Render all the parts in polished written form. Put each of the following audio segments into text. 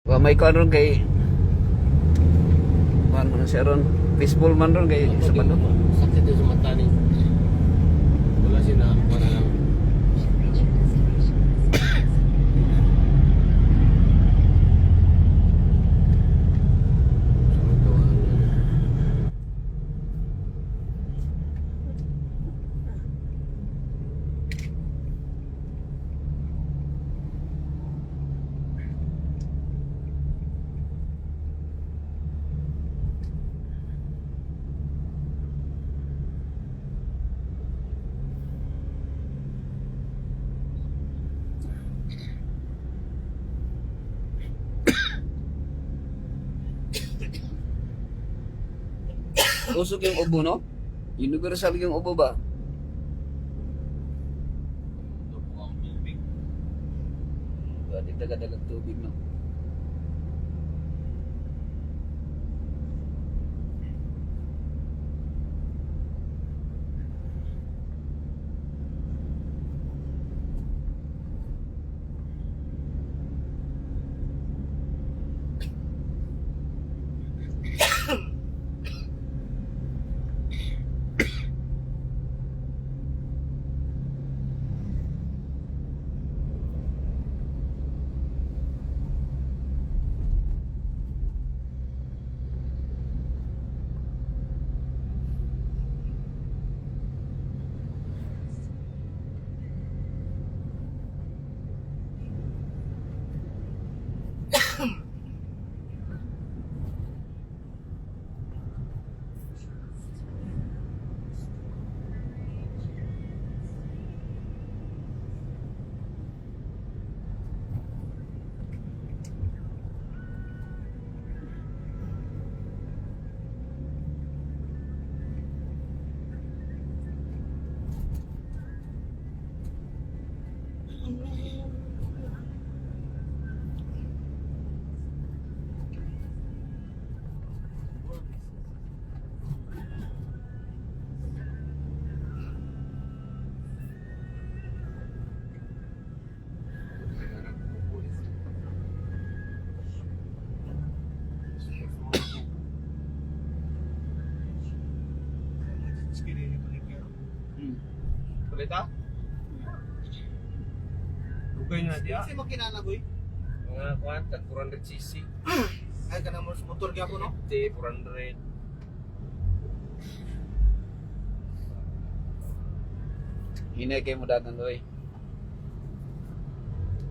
Wa may kuan ron kay kuan man siya ron. Peaceful man ron kay sa bando. Sakit yung sa mata ni. Wala sila, wala lang. Usok yung ubo, no? Universal yung ubo ba? Ito po ang tubig. Di dagat tubig, no? Kulit ha? Bukay na dia. Kasi mo kinanagoy. Mga kuhan, tag 400cc. Ay ka na mo sa motor gyapon no. 400. Hinay kayo mo dagan doy.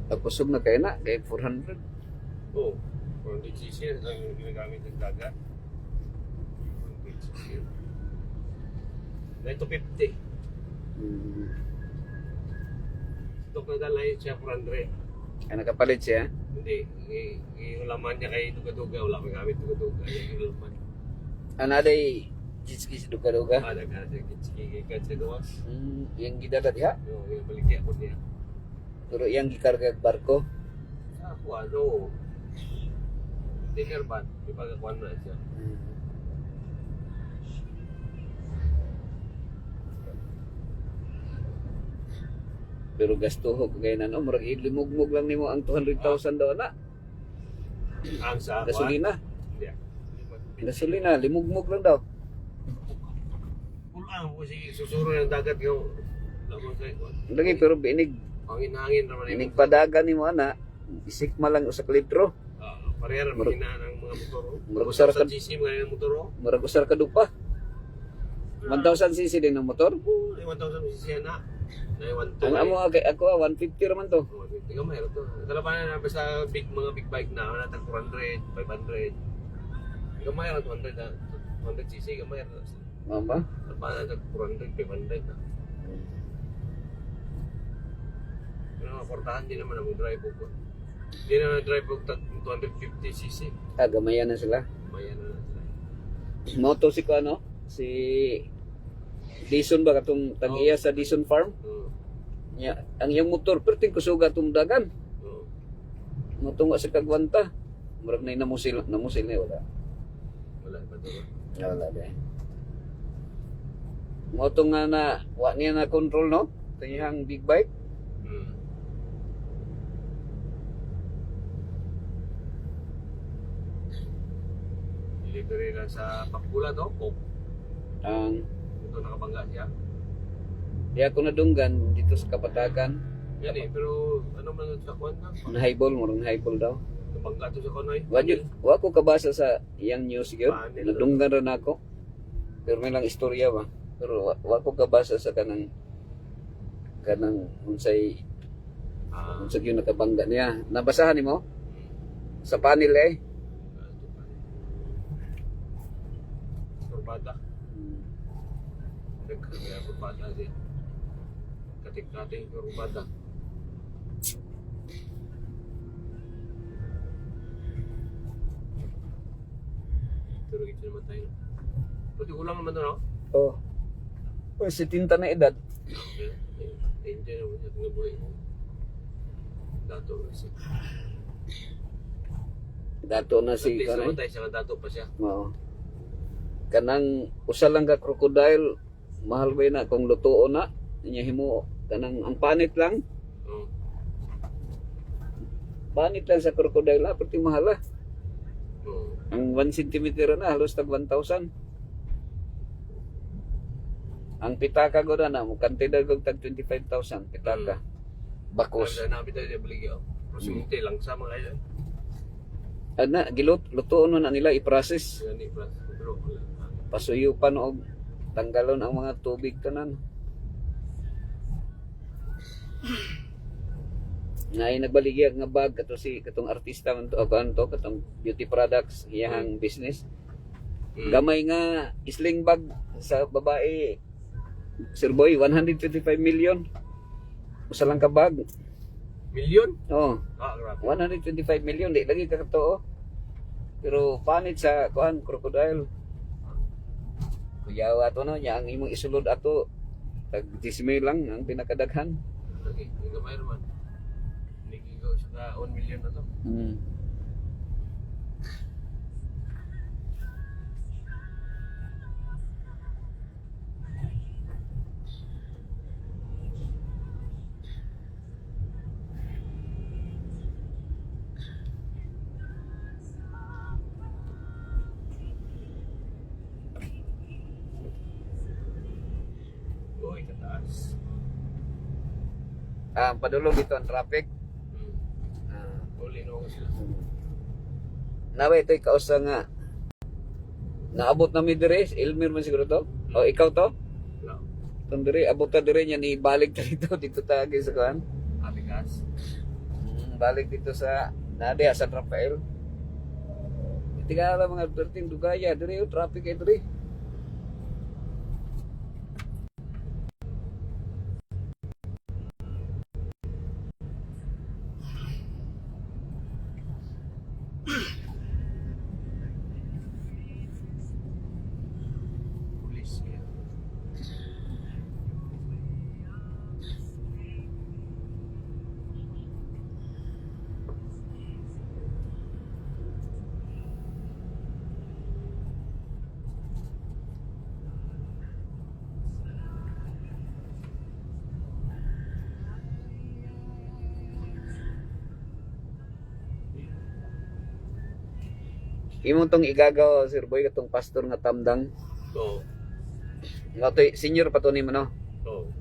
Pagkusog na kayo na, kay 400. Oh, 400cc lang yung ginagamit ng dagat. 400cc. Na ito 50. Ito na dalay siya 400. Ay nakapalit siya. Hindi, yung laman niya kay duga-duga, wala kang gamit duga-duga. Yung laman. Anaday jitski duga-duga. Ada ka sa kitski sa gawas. Yang gidala diha. Yung baligya ko niya. Pero yang gikarga barko. Sa ako ano, tingerban, di ba kakuan na siya. Pero gastuho ko kay nano, murag ilimugmog lang nimo ang 200,000 daw na. Ang sa Gasolina. Hindi. Gasolina, limugmog lang daw. Kulang ko si susuro ng dagat yung lamang kay kuan. Lagi pero binig Hangin-hangin naman yung binig padagan nimo ana. Isik man lang usa ka litro. pareha naman hina ng mga motor. Murag usar ka GC mga motor. murag usar ka dupa. 1,000 cc din ang motor. 1,000 cc na. Na 1,000. Ang amo ako 150 raman to. Tingnan mo ito. Kalabanan na basta mga big bike na natag 400, 500. Gamay ra 200 na. 200 cc gamay ra. Mama. Kalabanan natag 400, 500 na. Pero maportahan din naman ang drive ko. Hindi na drive ko 250 cc. Gamayan na sila. Mayan na sila. Moto si ko ano? Si Dison ba katong tag-iya sa Dison Farm? Nya, ang iyang motor perting kusuga tung dagan. Motungo sa kagwanta. Murag na namusil na wala. Wala pa to. Wala ba. Moto nga na wa niya na control no? Tanyang big bike. Dito lang sa Pakpula to, Pop. Ang Ito nakabangga siya. di ako nadunggan dito sa Kapatagan. Yan eh, pero ano man sa kwan na? Nahaybol mo, nahaybol daw. Nabangga to sa kanoy. Wa ko kabasa sa iyang news gyud. Panel. Nadunggan rin ako. Pero may lang istorya ba. Pero wa ko kabasa sa kanang unsay Ah, unsay gyud nakabangga niya. Nabasahan nimo sa panel eh. Kurbada. Kaya kurbada din. Kating-kating kurbada. Pero ito naman tayo. Pati kulang naman to, no? Oh. Oh, 70 na edad. Okay. Enjoy naman siya kung nabuhay mo. Dato kasi. Dato na si At least naman kanay. tayo siya, dato pa siya. Mao. Kanang usa lang ka crocodile, mahal ba na kung lutuon na. Inya himo kanang ang panit lang. Oo. Panit lang sa crocodile, pati mahal ah. Oo. Ang 1 cm na halos tag 1,000. Ang pitaka ko na mo kantidad ko tag 25,000 pitaka. Bakos. Kaya namin tayo baligya. Prosimite lang sa mga yan. Ana lutuon na nila i-process. Yan ni Brad. Pero Pasuyo pa og tanggalon ang mga tubig tanan. Ngay nagbaligya nga bag katong artista man to to katong beauty products iyang business. Gamay nga sling bag sa babae. Sir Boy 125 million. Usa lang ka bag. milyon? Oh, Ah, grabe. 125 million di lagi ka to. Pero panit sa kuan crocodile. Kuya ato no nya ang imong isulod ato tag 10 lang ang pinakadaghan. Okay, yung gamay naman. Nigigaw siya ka 1 million na to. Hmm. Uy, kataas. Padulong dito ang traffic. Uli no sila. Nawa ito'y kausa nga naabot na mi dire, Elmer man siguro to. O ikaw to? No. Tong dire abot ta dire nya ni balik ta dito ta agi sa kuan. Abigas. Balik dito sa Nade San Rafael. Tingala mga perting dugaya dire yung traffic ay dire. Pulis ya. Imo tong igagaw Sir Boy katong pastor nga tamdang. Oo. Nga to'y senior pa to nimo no. Oo.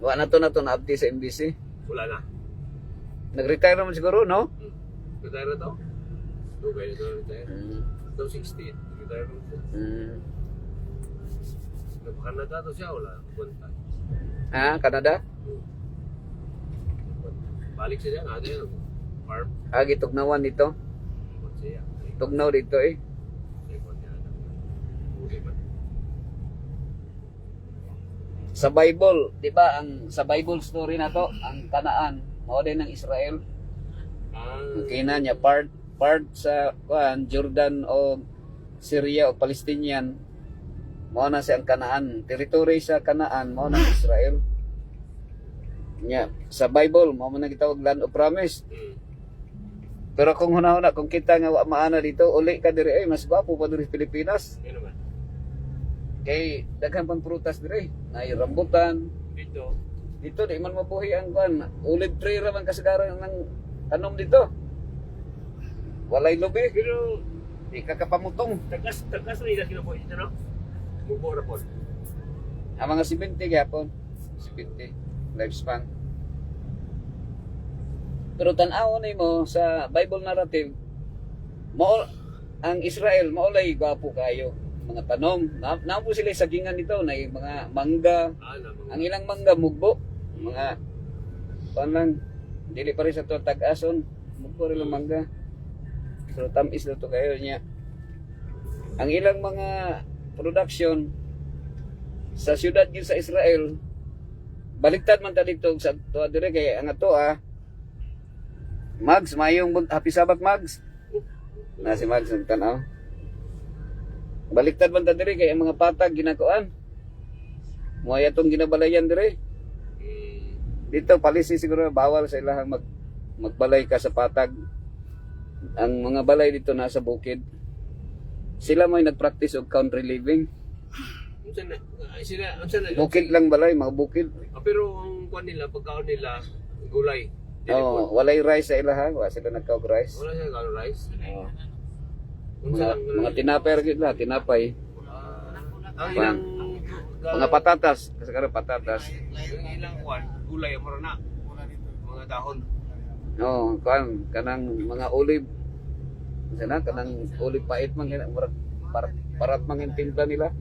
Wa na to naabdi sa MBC. Wala na. Nag-retire naman siguro no. Retire na to? Okay, ito retire. Mm. Ito 60. Retire na to. Mm. Napakanada to siya, wala. Kwenta. Canada? Balik siya dyan, ano yan? Farm. Gitugnawan dito. Kung siya. Tugnaw dito eh. Uli man. Sa Bible, 'di ba, ang sa Bible story na to, ang Kanaan, mao din ng Israel. Kina niya part sa Jordan o Syria o Palestinian. Mao na sa ang Kanaan, territory sa Kanaan mao ng Israel. Nya sa Bible mao man gitawag land of promise. Pero kung hunahuna kung kita nga wa maana dito, uli ka diri ay mas gwapo pa diri sa Pilipinas. Yan naman. Kay daghan pang prutas diri, na rambutan. Dito. Dito di man mabuhi ang kuan. Olive tree ra man kasagaran ng tanom dito. Walay lubi. Pero Di ka kapamutong. Tagas na nila kinabuhi dito, no? Mubo na po. Ang mga 70 gyapon. 70 lifespan. Pero tan-aw mo sa Bible narrative, mao ang Israel maulay gwapo kayo. Mga tanom, na po sila sagingan dito na mga mangga. Ang ilang mangga mugbo, mga panang dili pa rin sa to tag-ason, mugbo rin ang mangga. So tamis na to kayo niya. Ang ilang mga production sa syudad gyud sa Israel, baliktad man ta dito sa tuwa dire kay ang ato Mags, mayong happy Sabbath Mags. Na si Mags ang tanaw. Baliktad man ta dire kay ang mga patag ginakuan. Mo atong ginabalayan dire. Dito policy siguro bawal sa ilahang magbalay ka sa patag. Ang mga balay dito nasa bukid. Sila may nagpractice og country living. Bukid lang balay, mga bukid. Pero ang kuan nila, pagkaon nila, gulay. Oh, walay rice sa ilaha, wa sila nagkaog rice. Wala siya gulay rice. Oh. Unsa lang Mga tinapay ra gyud la, tinapay. ang ilang Mga patatas, kasi karon patatas. ang ilang kuan, gulay mo na. Mga dahon. Oh, kanang mga olive. Sana kanang olive pait man kaya parat man yung timpla nila.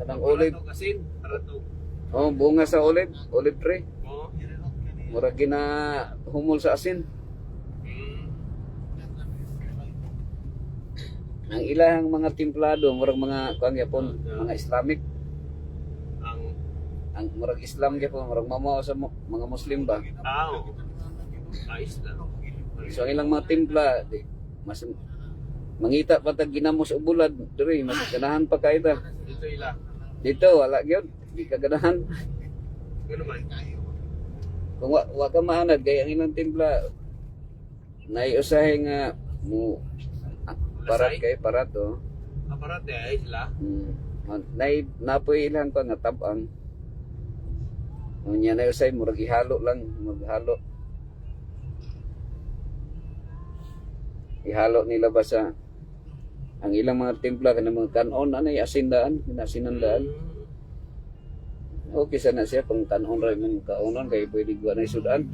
Kanang olive. Kasin, para to. Oh, bunga sa olive tree. Oh. Murag gina humol sa asin. Ang ilahang mga templado, murag mga kuan gyapon, mga Islamic. Ang murag Islam gyapon, murag mamao sa mga Muslim ba. Tao. Ayos na. So ang ilang mga templa, mas mangita pa tag ginamos og bulad diri, mas ganahan pa kay ta. Dito ila. Dito wala gyud, di ka ganahan. Ano man? Kung wa ka maanad kay ang ilang templa naiusahe nga mo parat kay parat oh. Aparat ay sila. Napoy ilang pa nga tabang. Unya na usay murag ihalo lang, maghalo. Ihalo nila ba sa ang ilang mga templa kanang mga kanon anay asindaan, kinasinandaan. Okay sana siya kung kanon ra man kaunon kay pwede gwa na sudan.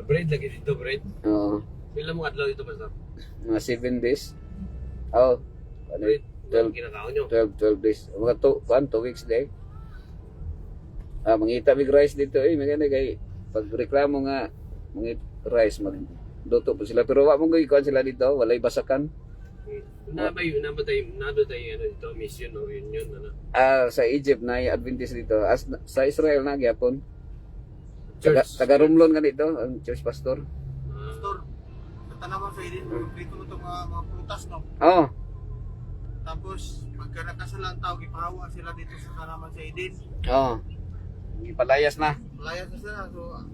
Bread lagi dito, bread. Oo. Pila mo adlaw dito basta? Mga 7 days. Oh, ano Bread. 12 Kinakaon nyo. 12 days. Mga 2 weeks day. Mangita mig rice dito maganda kay pag reklamo nga mangit rice magluto po sila pero wa mo gyud sila dito, walay basakan. Nabatay ano dito, mission o union ano. Sa Egypt na Adventist dito. Sa Israel na gyapon. Church. Taga Romlon nga dito, ang church pastor. Pastor, sa tanaman sa idin, dito mo itong mga prutas, no? Oh, Tapos, pagka nakasalang tao, ipahawa sila dito sa tanaman sa idin. oh. Ipalayas na. Malayas na sila. So,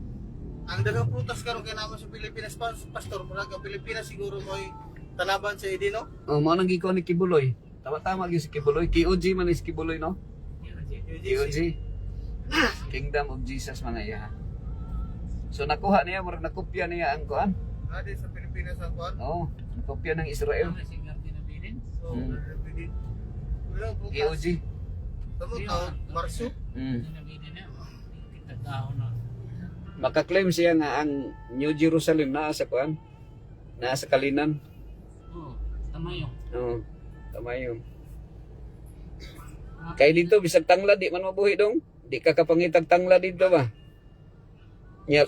ang dagang prutas karon kay naman sa Pilipinas, Pastor, murag ang Pilipinas siguro mo'y tanaban sa idin, no? Oh, mao nang gikaw ni Kibuloy. Tama-tama gyud si Kibuloy. KOG man is Kibuloy, no? KOG. Kingdom of Jesus man iya. So nakuha niya, murag nakopya niya ang kuan. Adi sa Pilipinas ang kuan. Oo, nakopya ng Israel. So, pwede. Walang prutas. KOG. Tamo taon, Marso. Makaklaim siya nga ang New Jerusalem naa sa kuan. Naa sa Kalinan. Tamayong. Oo, tamayong. Kay dito bisag tanglad di man mabuhi dong. Di ka kapangitag tanglad dito ba? Nya,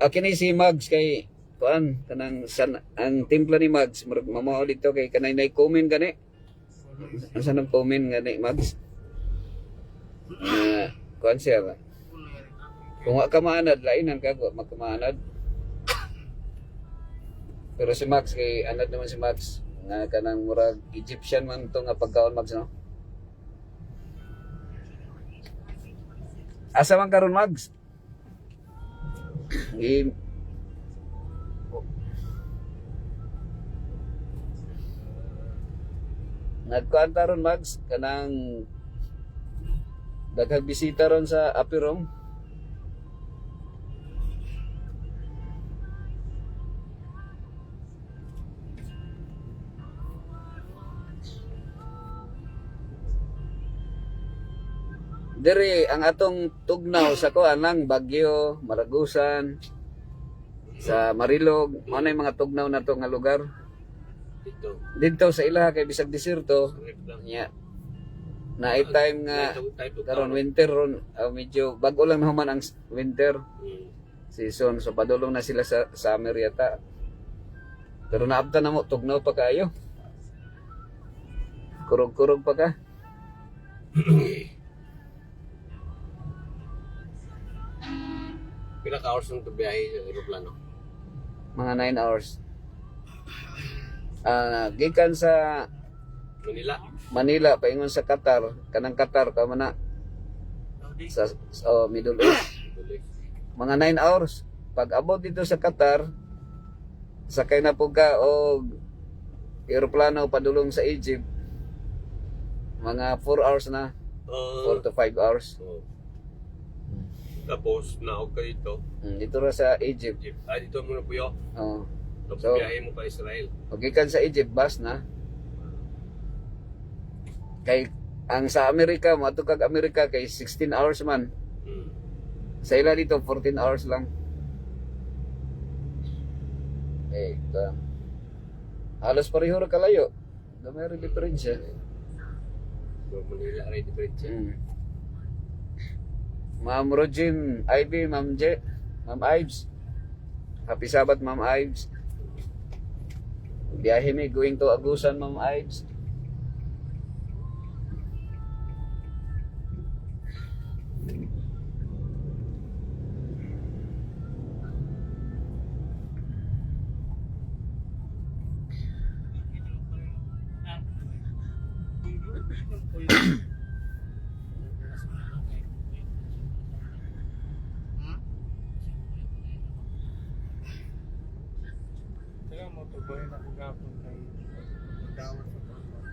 kini si Mags kay kuan kanang ang templo ni Mags murag mamao dito kay kanay nay comment gani. Asa nang comment gani Mags? Kuan siya ba? Kung wa ka maanad lainan ka wa magkamaanad. Pero si Max kay anad naman si Max nga kanang murag Egyptian man to nga pagkaon Max no. Asa man karon Max? Nagkuan ron Max kanang daghang bisita ron sa Apirom. Diri ang atong tugnaw sa kuan lang Baguio, Maragusan, sa Marilog, mao na yung mga tugnaw na to nga lugar. Dito. Dito sa ilaha kay bisag desierto, Sarap lang. nya na time nga Type of karon tao. winter ron, medyo bago lang naman ang winter Mm. season, so padulong na sila sa summer yata. Pero naabtan na mo tugnaw pa kayo. Kurog-kurog pa ka. Pila ka hours nung biyahe sa aeroplano? Mga 9 hours. Gikan sa Manila? Manila paingon sa Qatar, kanang Qatar ka man na sa Middle East. Tuloy. Mga 9 hours. Pag abot dito sa Qatar, sakay na po ka o eroplano padulong sa Egypt. Mga 4 hours na, 4 to 5 hours. Oh. Tapos, naog ka dito. Dito ra sa Egypt. Dito mo na puyo. Oh. Tapos So- biyahe mo pa Israel. O gikan sa Egypt, bus na. Kay ang sa Amerika, mato kag Amerika kay 16 hours man. Mm. Sa ila dito 14 hours lang. Halos pareho ra kalayo. May rin diferensya. So, Manila rin diferensya. Ma'am Rojin, Ivy, Ma'am J, Ma'am Ives. Happy Sabat, Ma'am Ives. Biyahe mi going to Agusan, Ma'am Ives. Kaya mo to boy na kagapon kay dawat sa pagkakas.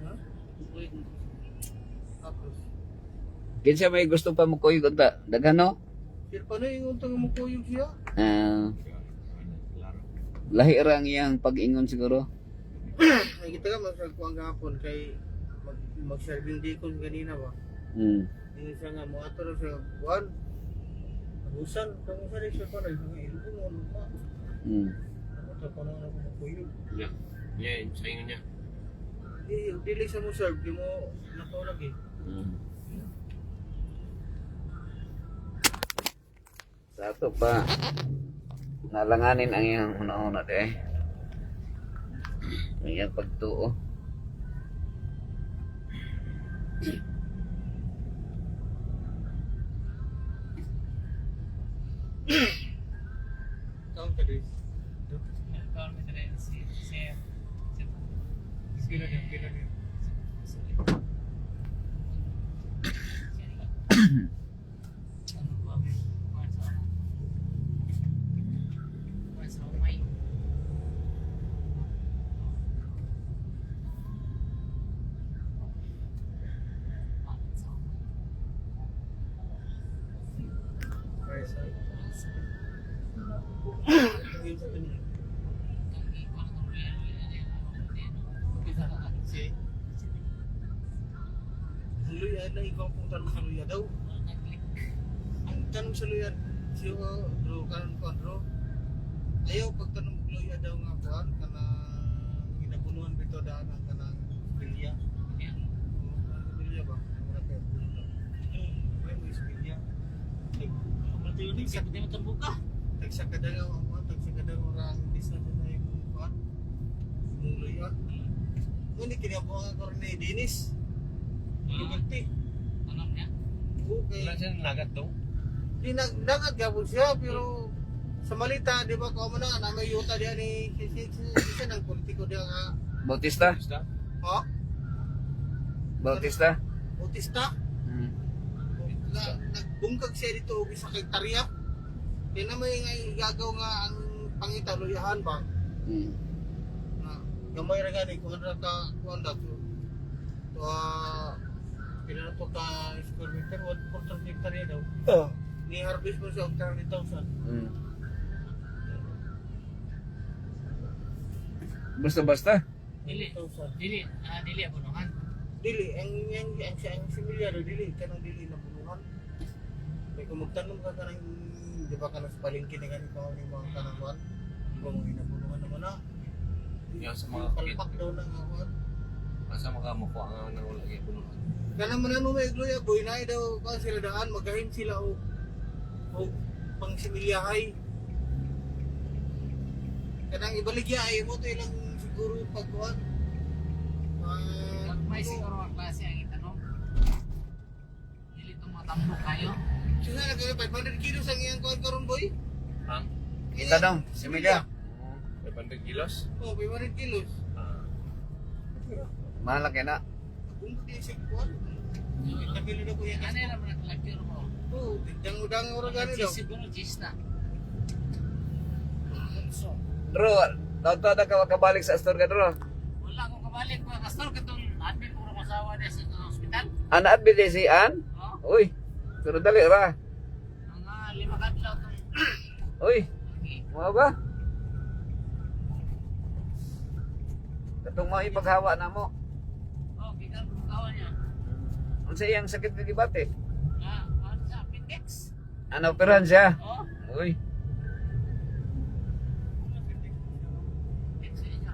Ha? Tapos, Kinsa may gusto pa mo kuyog unta? Daghan no? sir, paano yung untang mo kuyog siya? Lahi ra ang iyang pag-ingon siguro. Ay, kita ka magsagkuang gapon kay mag-serving dikon kanina ba? Mm. Yung isa nga mo ato na siya, buwan. Abusan, kung sa rin siya pa na, yung ilbo mo, luma. Mm. Ano ito, paano na ko makuyog? Yeah. Yeah, sa inyo niya. Dili sa mo serve, di mo natulog eh. Mm. Sa ato pa nalanganin ang iyang una-una de. Ang iyang pagtuo. Taon ka din. Pila din, pila din. Right side. Ayun sa kanila. Si Luya na ikaw kung tanong sa Luya daw. Ang tanong sa Luya, siya bro, karon ko bro. Ayaw pagtanong sa Luya daw nga kuan kana ginabunuhan bito daan ang kanang bilya. Bilya ba? Wala kay bunuh daw. May mo bilya. Tagsa ka daw orang bisa na yung kuan. Yung Luya. Ngunit kinabuhan ko rin ni Dennis. Liberty. Okay. Wala siya nagat daw. Di nagdagat gabon siya pero sa malita di ba ko mo na may yuta diyan ni siya ng politiko diyan nga. Bautista? Basta? Ha? Bautista? Bautista? Mm. Nagbungkag siya dito og isa kay Tarya. Kaya na may gagaw nga ang pangitaluyahan ba? Mm. Na gamay ra gani kung ano ka kuan daw. Pila to ka square meter 1/4 hectare daw. Ni harvest mo siya og 30,000. Mm. Basta-basta. Dili. 30,000. Dili. Dili abonohan. Dili, ang similya do dili kanang dili na bunuhan. May kumugtanom ka kanang di ba kanang sa palengke na ganito ang mga kanang kuan. Di ba mga inabunuhan naman na. Yung sa mga kapit. Palpak daw ng kuan. Asa makamukuha nga nang wala kayo puno. Kanang manano may igloya boy na daw kuan sila daan magahin sila o pang similyahay. Kanang ibaligya ay mo to ilang siguro pagkuan. May siguro ang klase ang itanong. Dili itong mga tambok kayo. Sila nagkaya 500 kilos ang iyang kuan karon boy. Ang Kita dong, similya. 500 kilos. Oh, 500 kilos. Malaki na. Kung di siya kuan. Nagkabili na ko yan. Ano yung naman naglagyan mo? Oh, dang ora gani daw. Siguro gis na. Dro, taon-taon na ka makabalik sa store ka, Dro. Wala akong kabalik mga kastor katong admin ko ng asawa niya sa ospital. Anak bide si An? Oh, Uy, pero dali ra. mga 5 kadlaw tong Uy, okay. mga ba? Katong mga ipaghawa na mo. Oh, kita ko kawan niya. Ano sa iyang sakit na gibate? Ano sa appendix? Ano operahan siya? Oh, Uy, appendix siya.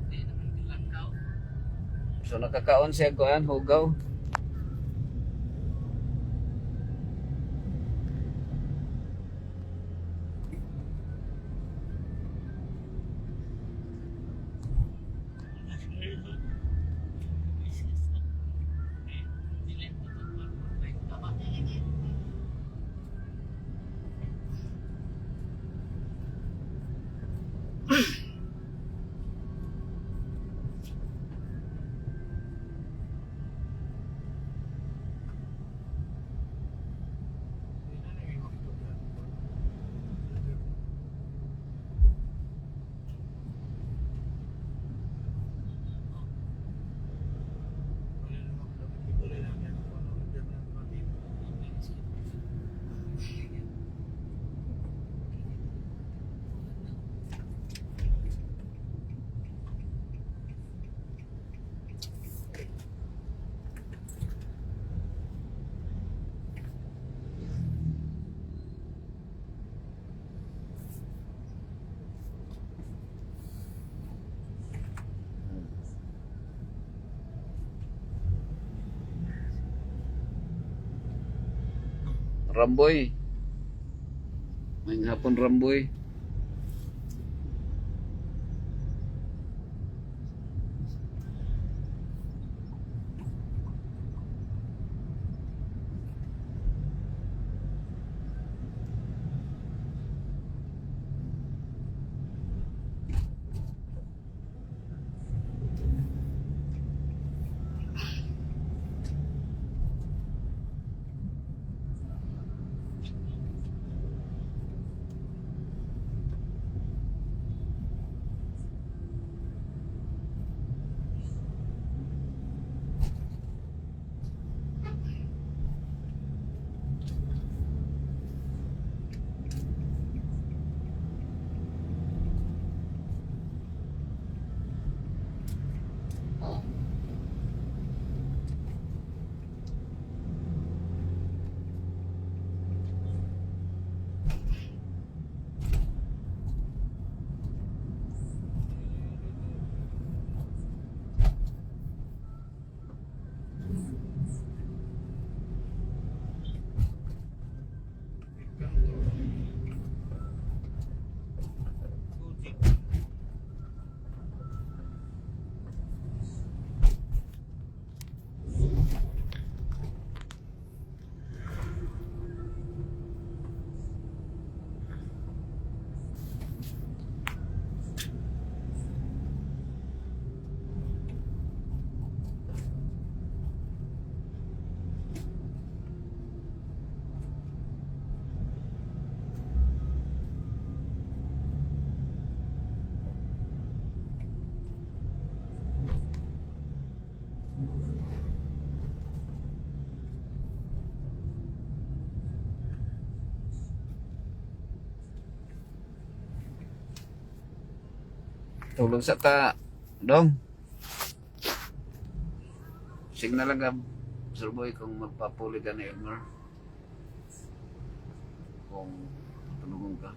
Hindi naman tilangkaw. so nakakaon siya kuan, hugaw. Ramboy. May hapon Ramboy. Tulog sa ta, dong. Signal lang ka, Sir Boy, kung magpapuli ka ni Elmer. Kung tulungan ka.